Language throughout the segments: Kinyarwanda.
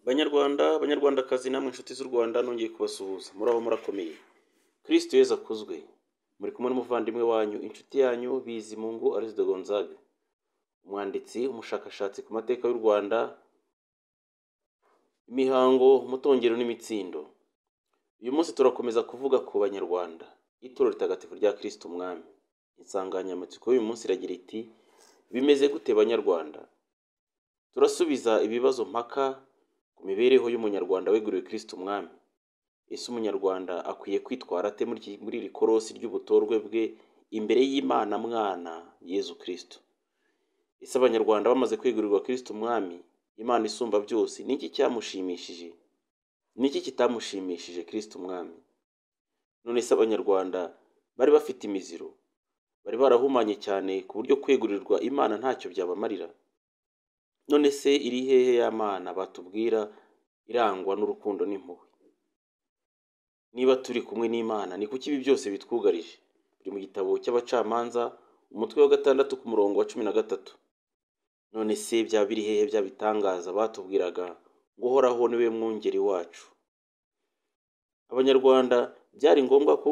Banyarwanda, banyarwandakazi namwe inshuti z'u Rwanda nongeye kubasuhuza. Muraho murakomeye. Kristo Yezu akuzwe. Muri kumwe n'umuvandimwe wanyu, inshuti yanyu Bizimungu Aloys de Gonzague. Umwanditsi, umushakashatsi ku mateka y'u Rwanda, imihango, umutongero n'imitsindo. Uyu munsi turakomeza kuvuga ku Banyarwanda, ituro ritagatifu rya Kristo Umwami. Insanganyamatsiko y'uyu munsi iragira iti: bimeze gute Banyarwanda? Turasubiza ibibazo mpaka ku mibereho y'umunyarwanda weguriwe Kristo Umwami. Ese umunyarwanda akwiye kwitwara ate muri iri korosi ry'ubutorwe bwe imbere y'Imana Mwana Yezu Kristo? Ese abanyarwanda bamaze kwegurirwa Kristo Umwami, Imana isumba byose, niki cyamushimishije? Niki kitamushimishije Kristo Umwami? None se abanyarwanda bari bafite imiziro? Bari barahumanye cyane ku buryo kwegurirwa Imana ntacyo byabamarira? None se iri hehe ya Mana batubwira irangwa n'urukundo n'impuhwe? Niba turi kumwe n'Imana, ni kuki ibi byose bitwugarije? Biri mu gitabo cy'Abacamanza, umutwe wa 6 ku murongo wa 13. None se byaba biri hehe bya bitangaza batubwiraga ngo Uhoraho niwe mwungeri wacu? Abanyarwanda byari ngombwa ko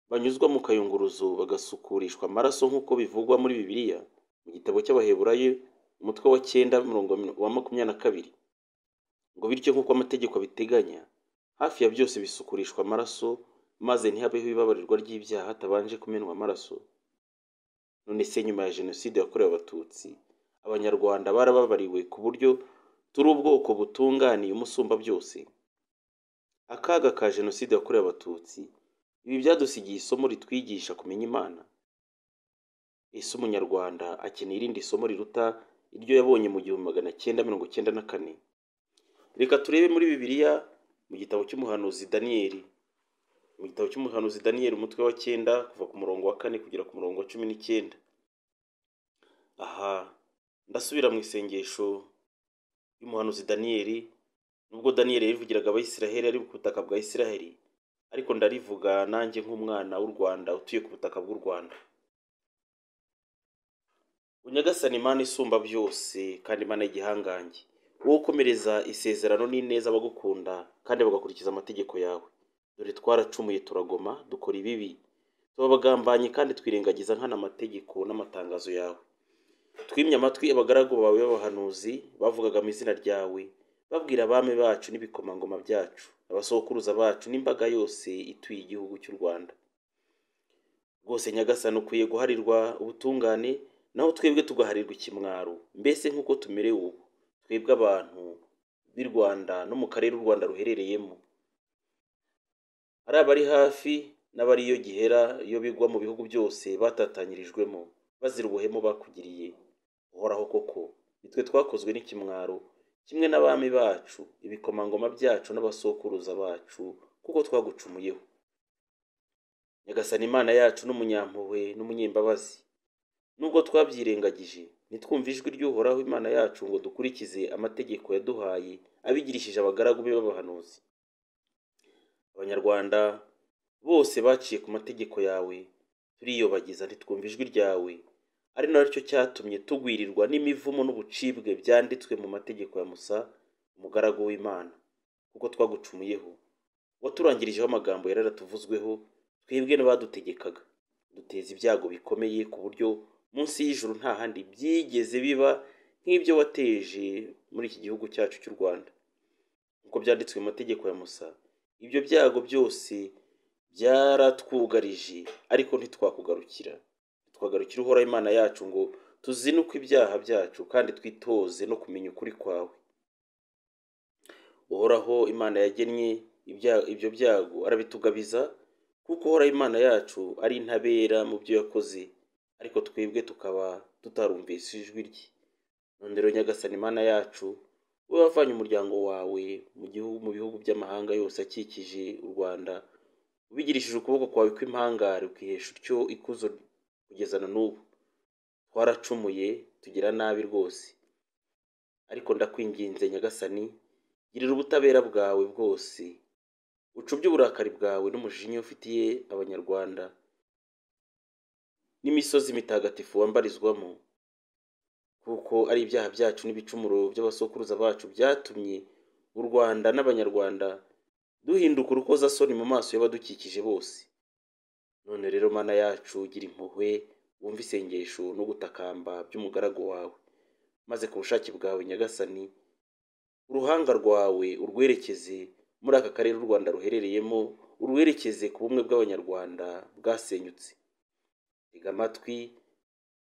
banyuzwa mu kayunguruzo bagasukurishwa amaraso nk'uko bivugwa muri Bibiliya mu gitabo cy'Abaheburayo umutwe wa 9 murongo wa 22, ngo bityo nk'uko amategeko abiteganya, hafi ya byose bisukurishwa amaraso, maze ntihabeho ibabarirwa ry'ibyaha hatabanje kumenwa amaraso. None se nyuma ya Jenoside yakorewe Abatutsi, abanyarwanda barababariwe ku buryo turi ubwoko butunganiye umusumba byose? Akaga ka Jenoside yakorewe Abatutsi, ibi byadusigiye isomo ritwigisha kumenya Imana. Ese umunyarwanda akeneye irindi somo riruta iryo yabonye mu 1994? Reka turebe muri Bibiliya mu gitabo cy'umuhanuzi Daniyeli. Mu gitabo cy'umuhanuzi Daniyeli umutwe wa 9 kuva ku murongo wa 4 kugera ku murongo wa 19. Aha ndasubira mu isengesho y'umuhanuzi Daniyeli. Nubwo Daniyeli yivugiraga Abayisiraheli ari ku butaka bwa Isiraheli, ariko ndarivuga nanjye nk'umwana w'u Rwanda utuye ku butaka bw'u Rwanda. Unyagasani Imana isumba byose kandi Imana y'igihangange, wowe ukomereza isezerano n'ineza abagukunda kandi bagakurikiza amategeko yawe. Dore twaracumuye turagoma, dukora ibibi, tubabagambanyi kandi twirengagiza nkana amategeko n'amatangazo yawe. Twimye amatwi abagaragu bawe b'abahanuzi bavugaga mu izina ryawe, babwira abami bacu n'ibikomangoma byacu, abasokuruza bacu n'imbaga yose ituye igihugu cy'u Rwanda. Rwose Nyagasani ukwiye guharirwa ubutungane, naho twebwe tugaharirwa ikimwaro, mbese nk'uko tumerewe ubu, twebwe abantu b'i Rwanda no mu karere u Rwanda ruherereyemo, ari abari hafi n'abari iyo gihera, iyo bigwa mu bihugu byose batatanyirijwemo, bazira ubuhemu bakugiriye. Uhoraho koko, nitwe twakozwe n'ikimwaro, kimwe n'abami bacu, ibikomangoma byacu n'abasokuruza bacu, kuko twagucumuyeho. Nyagasani Imana yacu n'umunyampuhwe n'umunyembabazi, nubwo twabyirengagije, nitwumva ijwi ry'Uhoraho Imana yacu ngo dukurikize amategeko yaduhaye abigirishije abagaragu be b'abahanuzi. Abanyarwanda bose baciye ku mategeko yawe, turiyobagiza ntitwumva ijwi ryawe, ari nacyo cyatumye tugwirirwa n'imivumo n'ubucibwe byanditswe mu mategeko ya Musa, umugaragu w'Imana, kuko twagucumuyeho. Waturangirijeho amagambo yararatuvuzweho, twebwe n'abadutegekaga, duteza ibyago bikomeye ku buryo munsi y'ijuru nta handi byigeze biba nk'ibyo wateje muri iki gihugu cyacu cy'u Rwanda. Nk'uko byanditswe mu mategeko ya Musa, ibyo byago byose byaratwugarije, ariko ntitwakugarukira. Twagarukira Uhoraho Imana yacu ngo tuzinuke ibyaha byacu kandi twitoze no kumenya ukuri kwawe. Uhoraho Imana yagennye ibyo byago arabitugabiza, kuko Uhoraho Imana yacu ari intabera mu byo yakoze, ariko twebwe tukaba tutarumvise ijwi rye. None rero Nyagasani Imana yacu, wowe wavanye umuryango wawe mu bihugu by'amahanga yose akikije u Rwanda, ubigirishije ukuboko kwawe kw'impangare, ukihesha utyo ikuzo kugeza na n'ubu. Twaracumuye tugira nabi rwose, ariko ndakwinginze Nyagasani, girira ubutabera bwawe bwose, ucubye uburakari bwawe n'umujinya ufitiye abanyarwanda n'imisozi mitagatifu wambarizwamo, kuko ari ibyaha byacu n'ibicumuro by'abasokuruza bacu byatumye u Rwanda n'abanyarwanda duhinduka urukozasoni mu maso y'abadukikije bose. None rero Mana yacu, gira impuhwe, wumve isengesho no gutakamba by'umugaragu wawe, maze ku bushake bwawe Nyagasani, uruhanga rwawe urwerekeze muri aka karere u Rwanda ruherereyemo, urwerekeze ku bumwe bw'abanyarwanda bwasenyutse. Tega amatwi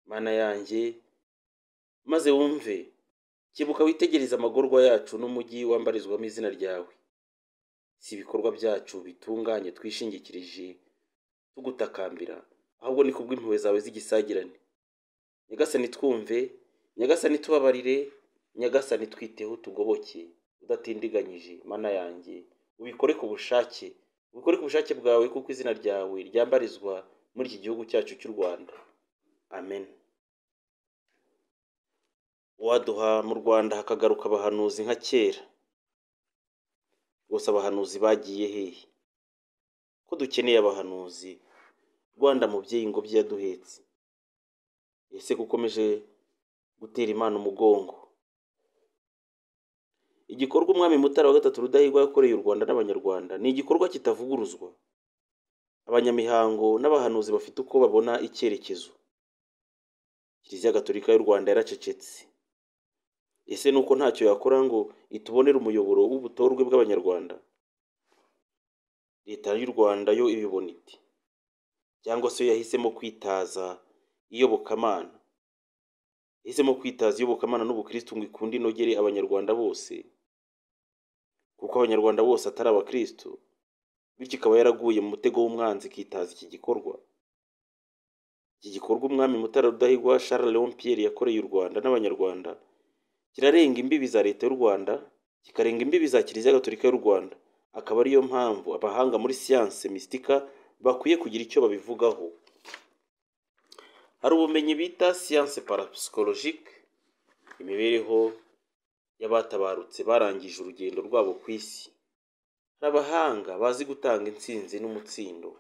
Mana yanjye, maze wumve, kibuka witegereza amagorwa yacu n'umujyi wambarizwamo izina ryawe. Si ibikorwa byacu bitunganye twishingikirije tugutakambira, ahubwo ni kubw'impuhwe zawe z'igisagirane. Nyagasani twumve, Nyagasani tubabarire, Nyagasani twiteho tugoboke udatindiganyije. Mana yanjye, ubikore ku bushake, ubikore ku bushake bwawe, kuko izina ryawe ryambarizwa muri iki gihugu cyacu cy'u Rwanda. Amen. Waduha mu Rwanda hakagaruka abahanuzi nka kera. Gusa abahanuzi bagiye hehe? Ko dukeneye abahanuzi, Rwanda mubyeyi ingobyi yaduhetse. Ese gukomeje gutera Imana umugongo? Igikorwa umwami Mutara wa gatatu Rudahigwa yakoreye u Rwanda n'abanyarwanda ni igikorwa kitavuguruzwa. Abanyamihango n'abahanuzi bafite uko babona icyerekezo. Kiliziya Gatolika y'u Rwanda yaracecetse. Ese nuko ntacyo yakora ngo itubonere umuyoboro w'ubutorwe bw'abanyarwanda? Leta y'u Rwanda yo ibibona iti? Cyangwa se yahisemo kwitaza iyobokamana? Yahisemo kwitaza iyobokamana n'ubukristo ngo ikunde inogere abanyarwanda bose, kuko abanyarwanda bose atari abakristo, bityo ikaba yaraguye mu mutego w'umwanzi ikitaza iki gikorwa. Iki gikorwa umwami Mutara Rudahigwa Charles Léon Pierre yakoreye u Rwanda n'abanyarwanda kirarenga imbibi za leta y'u Rwanda, kikarenga imbibi za Kiliziya Gatolika y'u Rwanda. Akaba ariyo mpamvu abahanga muri siyanse mistika bakwiye kugira icyo babivugaho. Hari ubumenyi bita siyanse parapsychologique, imibereho y'abatabarutse barangije urugendo rwabo ku isi. Hari abahanga bazi gutanga intsinzi n'umutsindo.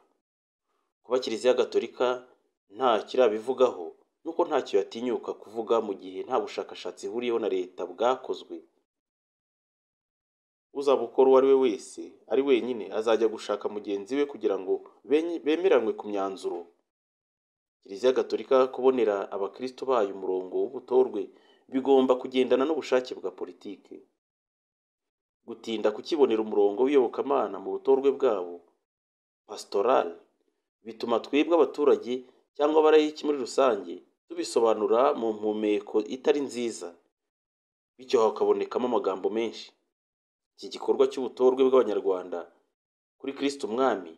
Kuba Kiliziya Gatolika nta kirabivugaho, nuko ntacyo yatinyuka kuvuga mu gihe nta bushakashatsi ihuriyeho na leta bwakozwe. Uzaba ukora uwo ari we wese ari wenyine azajya gushaka mugenzi we kugira ngo bemeranywe ku myanzuro. Kiliziya Gatolika kubonera abakristo bayo umurongo w'ubutorwe bigomba kugendana n'ubushake bwa politike. Gutinda kukibonera umurongo w'iyobokamana mu butorwe bwabo pastoral bituma twebwe abaturage cyangwa abarayiki muri rusange tubisobanura mu mpumeko itari nziza, bityo hakabonekamo amagambo menshi. Iki gikorwa cy'ubutorwe bw'abanyarwanda kuri Kristo Umwami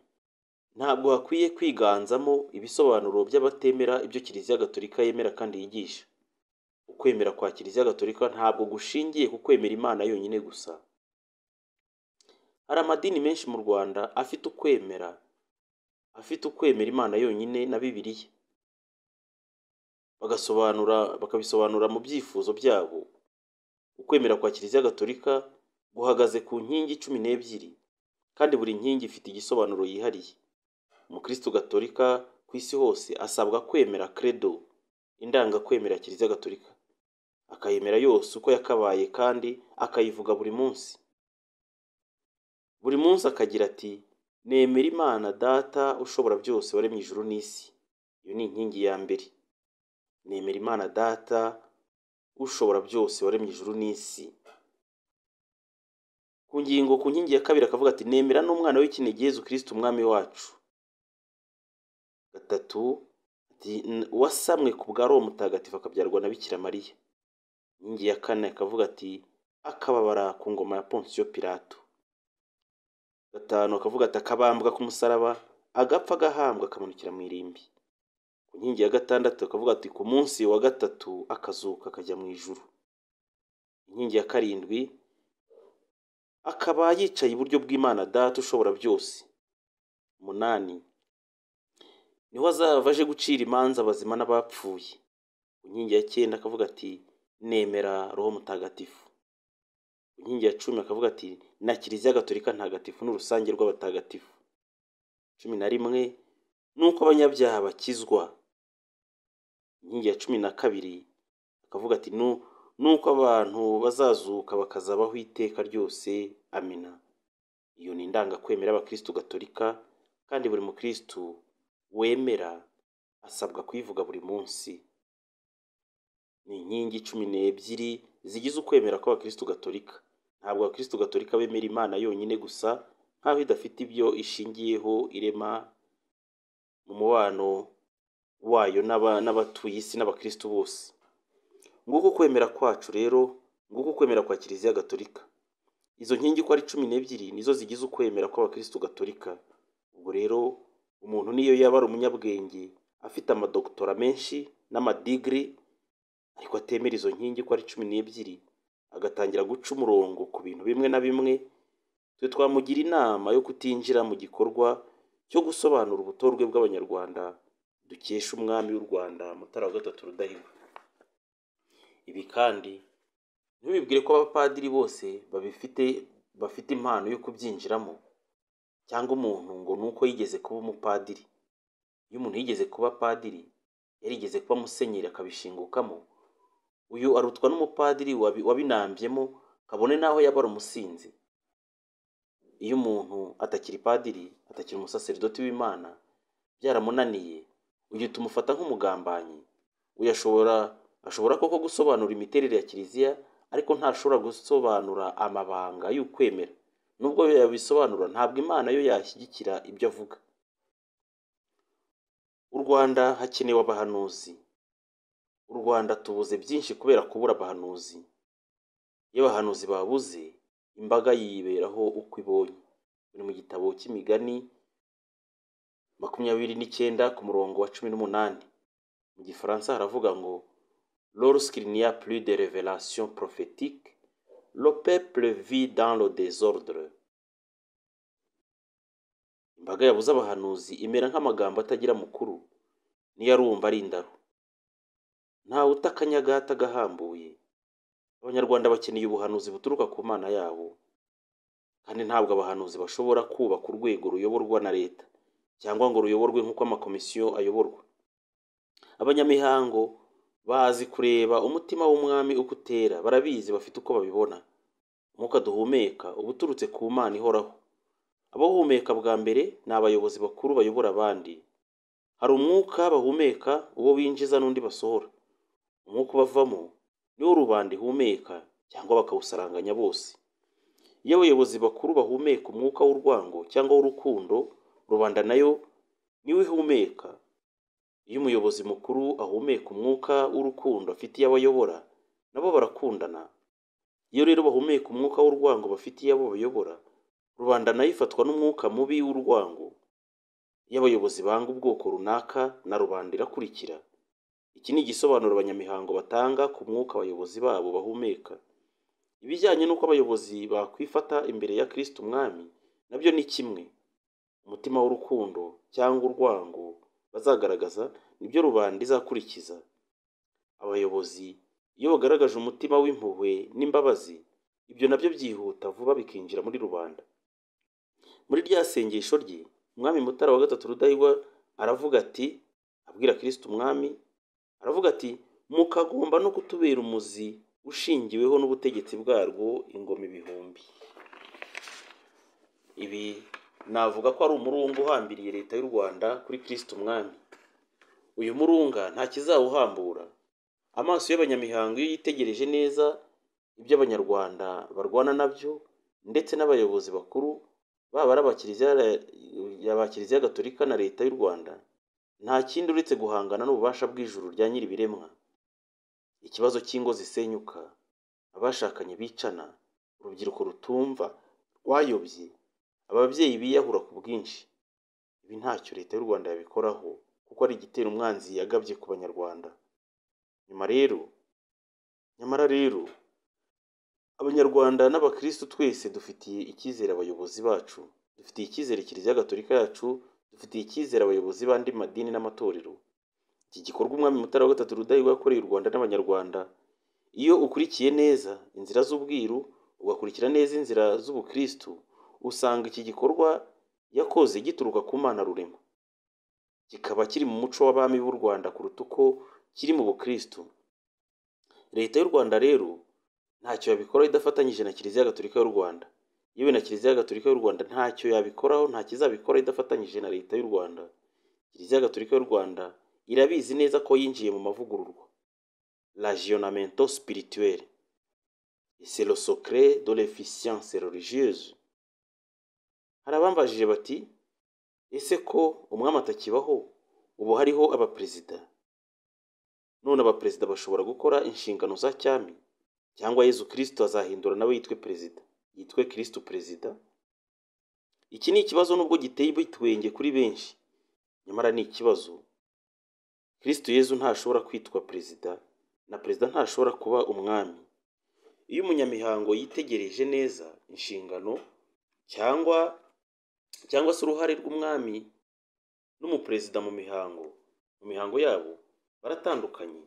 ntabwo hakwiye kwiganzamo ibisobanuro by'abatemera ibyo Kiliziya Gatolika yemera kandi yigisha. Ukwemera kwa Kiliziya Gatolika ntabwo gushingiye ku kwemera Imana yonyine gusa. Hari amadini menshi mu Rwanda afite ukwemera Imana yonyine na Bibiliya, bakabisobanura mu byifuzo byabo. Ukwemera kwa Kiliziya Gatolika guhagaze ku nkingi 12, kandi buri nkingi ifite igisobanuro yihariye. Umukristo Gatolika ku isi hose asabwa kwemera credo, indangakwemera ya Kiliziya Gatolika, akayemera yose uko yakabaye kandi akayivuga buri munsi. Buri munsi akagira ati, nemera Imana Data ushobora byose waremye ijuru n'isi. Iyo ni inkingi ya mbere. Nemera Imana Data ushobora byose waremye ijuru n'isi. Ku nkingi ya kabiri akavuga ati, nemera n'umwana w'ikinege Yezu Kristo Umwami wacu. Gatatu ati, wasamwe ku bwa Roho Mutagatifu akabyarwa na Bikira Mariya. Inkingi ya kane akavuga ati, akababara ku ngoma ya Ponsiyo Pilato. Gatanu akavuga ati, akabambwa ku musaraba, agapfa agahambwa akamanukira mu irimbi. Ku nkingi ya gatandatu akavuga ati, ku munsi wa gatatu akazuka akajya mu ijuru. Inkingi ya karindwi akaba yicaye iburyo bw'Imana Data ushobora byose. 8 niho azava aje gucira imanza abazima n'abapfuye. Ku nkingi ya 9 akavuga ati, nemera Roho Mutagatifu. Ku nkingi ya 10 akavuga ati, na Kiliziya Gatolika ntagatifu n'urusange rw'abatagatifu. 11 nuko abanyabyaha bakizwa. Inkingi ya 12 akavuga ati, nuko abantu bazazuka bakazabaho iteka ryose. Amina. Iyo ni indangakwemera y'Abakristu Gatolika, kandi buri mukristu wemera asabwa kuyivuga buri munsi. Ni inkingi 12 zigize ukwemera kw'Abakristu Gatolika. Ntabwo Abakristu Gatolika bemera Imana yonyine gusa, nkaho idafite ibyo ishingiyeho irema mu mubano wayo n'abatuye isi n'Abakristu bose. Nguko kwemera kwacu rero, nguko kwemera kwa Kiliziya Gatolika. Izo nkingi uko ari 12 nizo zigize ukwemera kw'Abakristu Gatolika. Ubwo rero umuntu niyo yaba ari umunyabwenge afite amadoktora menshi n'amadigri, ariko atemera izo nkingi uko ari 12, agatangira guca umurongo ku bintu bimwe na bimwe, twe twamugira inama yo kutinjira mu gikorwa cyo gusobanura ubutorwe bw'Abanyarwanda dukesha umwami w'u Rwanda Mutara wa III Rudahigwa. Ibi kandi ntibibwire ko abapadiri bose bafite impano yo kubyinjiramo, cyangwa umuntu ngo nuko yigeze kuba umupadiri. Iyo umuntu yigeze kuba padiri, yarigeze kuba musenyeri akabishingukamo, uyu arutwa n'umupadiri wabinambyemo, kabone naho yaba ari umusinzi. Iyo umuntu atakiri padiri, atakiri umusaserdoti w'Imana, byaramunaniye, uyu tumufata nk'umugambanyi. Uyu ashobora koko gusobanura imiterere ya Kiliziya, ariko ntashobora gusobanura amabanga y'ukwemera. Nubwo yabisobanura, ntabwo Imana yo yashyigikira ibyo avuga. U Rwanda hakenewe abahanuzi. U Rwanda tubuze byinshi kubera kubura abahanuzi. Iyo abahanuzi babuze, imbaga yiberaho uko ibonye. Biri mu gitabo cy'Imigani 29 ku murongo wa 18. Mu Gifaransa haravuga ngo lorsqu'il n'y a plus de révélation prophétique, le peuple vit dans le désordre. Imbaga yabuze abahanuzi imera nk'amagambo atagira mukuru, niyo arumva ari indaro. Ntawe utakanyagata gahambuye. Abanyarwanda bakeneye ubuhanuzi buturuka ku Mana yabo, kandi ntabwo abahanuzi bashobora kubaka urwego ruyoborwa na leta, cyangwa ngo ruyoborwe nk'uko amakomisiyo ayoborwa. Abanyamihango bazi kureba umutima w'umwami uko utera, barabizi, bafite uko babibona. Umwuka duhumeka uba uturutse ku Mana ihoraho. Abawuhumeka bwa mbere ni abayobozi bakuru bayobora abandi. Hari umwuka bahumeka, uwo binjiza n'undi basohora. Umwuka ubavamo niwo rubanda ihumeka, cyangwa bakawusaranganya bose. Iyo abayobozi bakuru bahumeka umwuka w'urwango cyangwa w'urukundo, rubanda nayo niwe ihumeka. Iyo umuyobozi mukuru ahumeka umwuka w'urukundo afitiye abayobora, nabo barakundana. Iyo rero bahumeka umwuka w'urwango bafitiye abo bayobora, rubanda nayo ifatwa n'umwuka mubi w'urwango. Iyo abayobozi banga ubwoko runaka, na rubanda irakurikira. Iki ni igisobanuro abanyamihango batanga ku mwuka abayobozi babo bahumeka. Ibijyanye n'uko abayobozi bakwifata imbere ya Kristo Umwami nabyo ni kimwe. Umutima w'urukundo cyangwa urwango bazagaragaza nibyo rubanda izakurikiza. Abayobozi iyo bagaragaje umutima w'impuhwe n'imbabazi, ibyo nabyo byihuta vuba bikinjira muri rubanda. Muri rya sengesho rye, Umwami Mutara wa III Rudahigwa aravuga ati, abwira Kristo Umwami, aravuga ati, mukagomba no kutubera umuzi ushingiweho n'ubutegetsi bwarwo ingoma ibihumbi. Ibi navuga ko ari umurunga uhambiriye leta y'u Rwanda kuri Kristo Umwami. Uyu murunga nta kizawuhambura. Amaso y'abanyamihango iyo yitegereje neza ibyo Abanyarwanda barwana nabyo, ndetse n'abayobozi bakuru baba ari Kiliziya Gatolika na leta y'u Rwanda, nta kindi uretse guhangana n'ububasha bw'ijuru rya nyir'ibiremwa. Ikibazo cy'ingo zisenyuka, abashakanye bicana, urubyiruko rutumva, rwayobye, ababyeyi biyahura ku bwinshi. Ibi ntacyo leta y'u Rwanda yabikoraho, kuko ari igitero umwanzi yagabye ku Banyarwanda. Nyamara rero Abanyarwanda n'Abakristo twese dufitiye icyizere abayobozi bacu, dufitiye icyizere Kiliziya Gatolika yacu, dufitiye icyizere abayobozi b'andi madini n'amatorero. Iki gikorwa Umwami Mutara wa III Rudahigwa yakoreye u Rwanda n'Abanyarwanda, iyo ukurikiye neza inzira z'ubwiru, ugakurikira neza inzira z'ubukristo, usanga iki gikorwa yakoze gituruka ku Mana Rurema. Kikaba kiri mu muco w'abami b'u Rwanda kuruta uko kiri mu bukristo. leta y'u Rwanda rero ntacyo yabikoraho idafatanyije na Kiliziya Gatolika y'u Rwanda. Yewe na Kiliziya Gatolika y'u Rwanda ntacyo yabikoraho, nta kizabikora idafatanyije na leta y'u Rwanda. Kiliziya Gatolika y'u Rwanda irabizi neza ko yinjiye mu mavugururwa. L'aggiornamento spirituel. C'est le secret de l'efficience religieuse. Hari abambajije bati ese ko umwami atakibaho ubu hariho abaperezida, none abaperezida bashobora gukora inshingano za cyami, cyangwa Yezu Kristo azahindura nawe yitwe perezida, yitwe Kristo perezida? Iki ni ikibazo nubwo giteye ibitwenge kuri benshi, nyamara ni ikibazo. Kristo Yezu ntashobora kwitwa perezida, na perezida ntashobora kuba umwami. Iyo umunyamihango yitegereje neza inshingano cyangwa se uruhare rw'umwami n'umuperezida mu mihango yabo baratandukanye.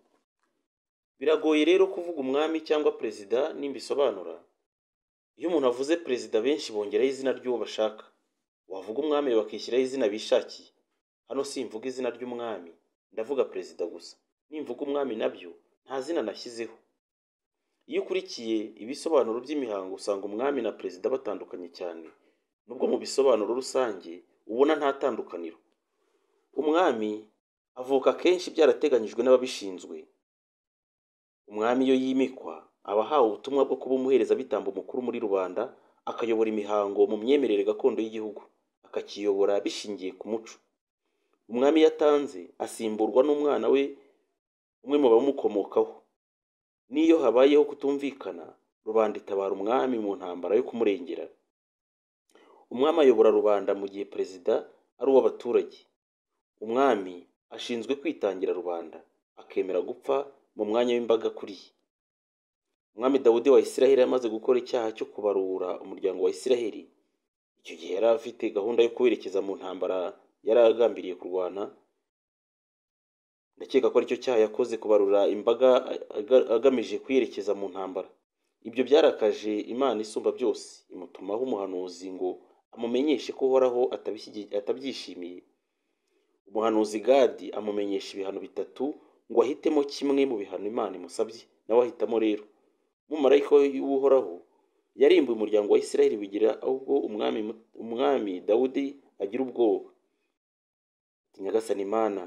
Biragoye rero kuvuga umwami cyangwa perezida nimbisobanura. Iyo umuntu avuze perezida benshi bongeraho izina ry'uwo bashaka. Wavuga umwami bakishyiraho izina bishakiye. Hano simvuga izina ry'umwami, ndavuga perezida gusa. Nimvuga umwami nabyo nta zina nashyizeho. Iyo ukurikiye ibisobanuro by'imihango usanga umwami na perezida batandukanye cyane, nubwo mu bisobanuro rusange ubona nta tandukaniro. Umwami avuka kenshi byarateganyijwe n'ababishinzwe. Umwami iyo yimikwa aba ahawe ubutumwa bwo kuba umuherezabitambo mukuru muri rubanda, akayobora imihango mu myemerere gakondo y'igihugu, akakiyobora bishingiye ku muco. Umwami yatanze asimburwa n'umwana we, umwe mu bamukomokaho. N'iyo habayeho kutumvikana, rubanda itabara umwami mu ntambara yo kumurengera. Umwami ayobora rubanda mu gihe perezida ari uw'abaturage. Umwami ashinzwe kwitangira rubanda, akemera gupfa mu mwanya w'imbaga kuriye. Umwami Dawudi wa Isiraheli yamaze gukora icyaha cyo kubarura umuryango wa Isiraheli. Icyo gihe yari afite gahunda yo kuwerekeza mu ntambara yari agambiriye kurwana. Ndakeka ko aricyo cyaha yakoze, kubarura imbaga agamije kuyerekeza mu ntambara. Ibyo byarakaje Imana isumba byose, imutumaho umuhanuzi ngo amumenyeshe ko Uhoraho atabyishimiye. Umuhanuzi Gadi amumenyesha ibihano bitatu ngo ahitemo kimwe mu bihano Imana imusabye, nawe ahitamo rero. Umumarayika w'Uhoraho yarimbuye umuryango wa Isiraheli bigira ahubwo umwami Dawudi agira ubwoba. Nyagasani Imana,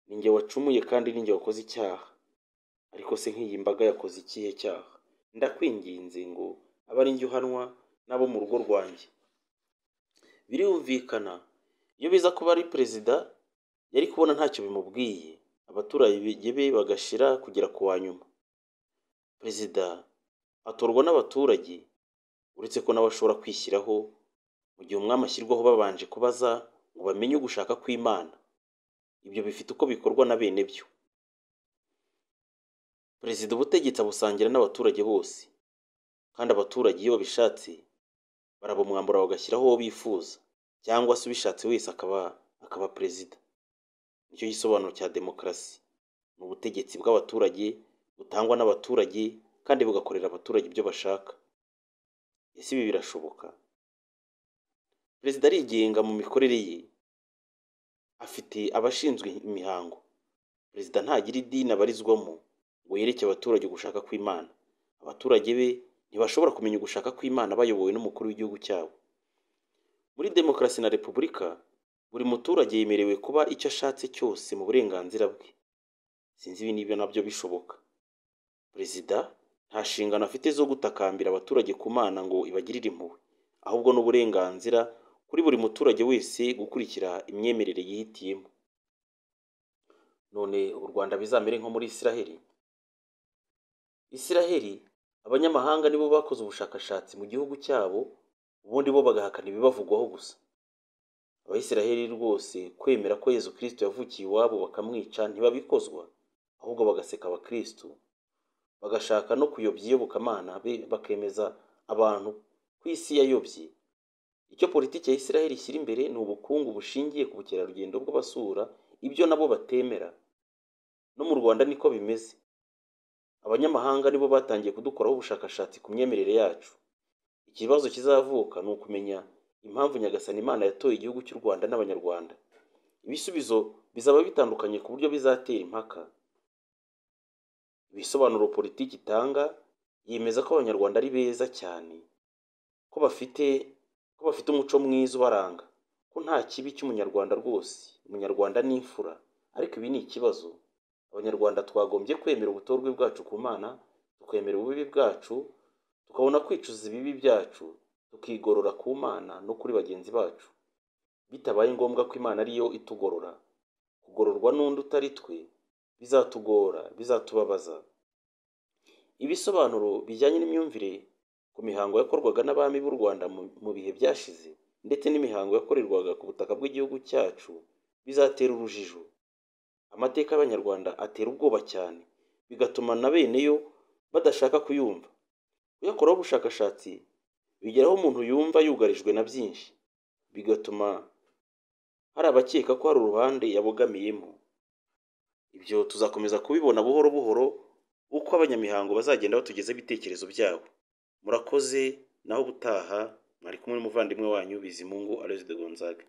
ni njye wacumuye kandi ni njye wakoze icyaha. Ariko se nk'iyi mbaga yakoze ikihe cyaha? Ndakwinginze ngo abe ari njye uhanwa n'abo mu rugo rwanjye. Birumvikana iyo biza kuba ari perezida yari kubona ntacyo bimubwiye, abaturage be bagashira kugera ku wa nyuma. Perezida atorwa n'abaturage, uretse ko nawe ashobora kwishyiraho mu gihe umwami ashyirwaho babanje kubaza ngo bamenye ugushaka kw'Imana. Ibyo bifite uko bikorwa na bene byo. Perezida ubutegetsi abusangira n'abaturage bose, kandi abaturage iyo babishatse barabumwambura bagashyiraho uwo bifuza, cyangwa se ubishatse wese akaba perezida. Nicyo gisobanuro cya demokarasi. Ni ubutegetsi bw'abaturage butangwa n'abaturage kandi bugakorera abaturage ibyo bashaka. Ese ibi birashoboka? Perezida arigenga mu mikorere ye, afite abashinzwe imihango. Perezida ntagira idini abarizwamo ngo yereke abaturage ugushaka kw'Imana. Abaturage be ntibashobora kumenya ugushaka kw'Imana bayobowe n'umukuru w'igihugu cyabo. Muri demokarasi na repubulika, buri muturage yemerewe kuba icyo ashatse cyose mu burenganzira bwe. Sinzi ibi niba nabyo bishoboka. Perezida nta nshingano afite zo gutakambira abaturage ku Mana ngo ibagirire impuhwe, ahubwo n'uburenganzira kuri buri muturage wese gukurikira imyemerere yihitiyemo. None u Rwanda bizamere nko muri Isiraheli, abanyamahanga nibo bakoze ubushakashatsi mu gihugu cyabo, ubundi bo bagahakana ibibavugwaho gusa. Abayisiraheli rwose kwemera ko Yezu Kristo yavukiye iwabo bakamwica ntibabikozwa, ahubwo bagaseka abakristo, bagashaka no kuyobya iyobokamana bakemeza abantu ku isi yayobye. Icyo politiki ya Isiraheli ishyira imbere ni ubukungu bushingiye ku bukerarugendo bw'abasura ibyo nabo batemera. No mu Rwanda niko bimeze. Abanyamahanga nibo batangiye kudukoraho ubushakashatsi ku myemerere yacu. Ikibazo kizavuka ni ukumenya impamvu Nyagasani Imana yatoye igihugu cy'u Rwanda n'Abanyarwanda. Ibisubizo bizaba bitandukanye ku buryo bizatera impaka. ibisobanuro politiki itanga yemeza ko abanyarwanda ari beza cyane, ko bafite umuco mwiza ubaranga, ko nta kibi cy'umunyarwanda rwose, umunyarwanda ni imfura. Ariko ibi ni ikibazo. Abanyarwanda twagombye kwemera ubutorwe bwacu ku Mana, tukemera ububi bwacu, tukabona kwicuza ibibi byacu, tukigorora ku Mana no kuri bagenzi bacu. Bitabaye ngombwa ko Imana ariyo itugorora, kugororwa n'undi utari twe bizatugora, bizatubabaza. Ibisobanuro bijyanye n'imyumvire ku mihango yakorwaga n'abami b'u Rwanda mu bihe byashize ndetse n'imihango yakorerwaga ku butaka bw'igihugu cyacu bizatera urujijo. Amateka y'Abanyarwanda atera ubwoba cyane, bigatuma na bene yo badashaka kuyumva. Kuyakoraho ubushakashatsi bigeraho umuntu yumva yugarijwe na byinshi, bigatuma hari abakeka ko hari uruhande yabogamiyemo. Ibyo tuzakomeza kubibona buhoro buhoro uko abanyamihango bazagenda batugezaho ibitekerezo byabo. Murakoze, naho ubutaha mwari kumwe n'umuvandimwe wanyu Bizimungu Aloys de Gonzague.